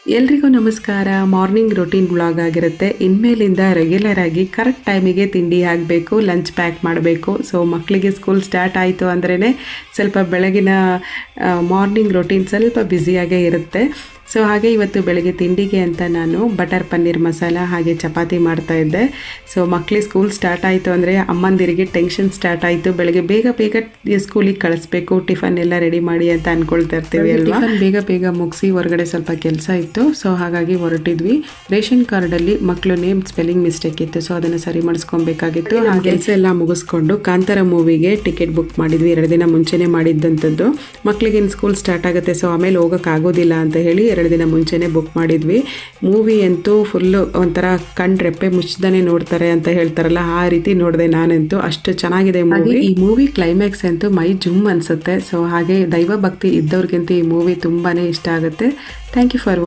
ಎಲ್ರಿಗೂ ನಮಸ್ಕಾರ. Morning routine vlog ಆಗಿರುತ್ತೆ. ಇನ್ಮೇಲಿಂದ ರೆಗ್ಯುಲರ್ ಆಗಿ ಕರೆಕ್ಟ್ ಟೈಮಿಗೆ ತಿಂಡಿ ಆಗಬೇಕು, ಲಂಚ್ ಪ್ಯಾಕ್ ಮಾಡಬೇಕು. ಸೊ ಮಕ್ಕಳಿಗೆ ಸ್ಕೂಲ್ ಸ್ಟಾರ್ಟ್ ಆಯಿತು ಅಂದ್ರೇ ಸ್ವಲ್ಪ ಬೆಳಗಿನ ಮಾರ್ನಿಂಗ್ ರೂಟೀನ್ ಸ್ವಲ್ಪ ಬ್ಯುಸಿಯಾಗೇ ಇರುತ್ತೆ. ಸೊ ಹಾಗೆ ಇವತ್ತು ಬೆಳಗ್ಗೆ ತಿಂಡಿಗೆ ಅಂತ ನಾನು ಬಟರ್ ಪನ್ನೀರ್ ಮಸಾಲ ಹಾಗೆ ಚಪಾತಿ ಮಾಡ್ತಾಯಿದ್ದೆ. ಸೊ ಮಕ್ಕಳಿಗೆ ಸ್ಕೂಲ್ ಸ್ಟಾರ್ಟ್ ಆಯಿತು ಅಂದರೆ ಅಮ್ಮಂದಿರಿಗೆ ಟೆನ್ಷನ್ ಸ್ಟಾರ್ಟ್ ಆಯಿತು. ಬೆಳಗ್ಗೆ ಬೇಗ ಬೇಗ ಸ್ಕೂಲಿಗೆ ಕಳಿಸ್ಬೇಕು, ಟಿಫನ್ ಎಲ್ಲ ರೆಡಿ ಮಾಡಿ ಅಂತ ಅಂದ್ಕೊಳ್ತಾ ಇರ್ತೀವಿ ಅಲ್ವಾ. ಟಿಫನ್ ಬೇಗ ಬೇಗ ಮುಗಿಸಿ ಹೊರಗಡೆ ಸ್ವಲ್ಪ ಕೆಲಸ ಇತ್ತು. ಸೊ ಹಾಗಾಗಿ ಹೊರಟಿದ್ವಿ. ರೇಷನ್ ಕಾರ್ಡಲ್ಲಿ ಮಕ್ಕಳು ನೇಮ್ ಸ್ಪೆಲ್ಲಿಂಗ್ ಮಿಸ್ಟೇಕ್ ಇತ್ತು. ಸೊ ಅದನ್ನು ಸರಿ ಮಾಡಿಸ್ಕೊಬೇಕಾಗಿತ್ತು. ಆ ಕೆಲಸ ಎಲ್ಲ ಮುಗಿಸ್ಕೊಂಡು ಕಾಂತಾರ ಮೂವಿಗೆ ಟಿಕೆಟ್ ಬುಕ್ ಮಾಡಿದ್ವಿ. 2 ದಿನ ಮುಂಚೆನೇ ಮಾಡಿದ್ದಂಥದ್ದು. ಮಕ್ಕಳಿಗೆ ಇನ್ನು ಸ್ಕೂಲ್ ಸ್ಟಾರ್ಟ್ ಆಗುತ್ತೆ, ಸೊ ಆಮೇಲೆ ಹೋಗೋಕ್ಕಾಗೋದಿಲ್ಲ ಅಂತ ಹೇಳಿ 2 ದಿನ ಮುಂಚೆನೇ ಬುಕ್ ಮಾಡಿದ್ವಿ. ಮೂವಿ ಅಂತೂ ಫುಲ್ಲು ಒಂಥರ ರೆಪ್ಪೆ ಮುಚ್ಚದೇ ನೋಡ್ತಾರೆ ಅಂತ ಹೇಳ್ತಾರಲ್ಲ, ಆ ರೀತಿ ನೋಡಿದೆ ನಾನಂತೂ. ಅಷ್ಟು ಚೆನ್ನಾಗಿದೆ ಮೂವಿ. ಈ ಮೂವಿ ಕ್ಲೈಮ್ಯಾಕ್ಸ್ ಅಂತೂ ಮೈ ಜುಮ್ ಅನಿಸುತ್ತೆ. ಸೊ ಹಾಗೆ ದೈವ ಭಕ್ತಿ ಇದ್ದವ್ರಿಗಂತೂ ಈ ಮೂವಿ ತುಂಬಾ ಇಷ್ಟ ಆಗುತ್ತೆ. Thank you for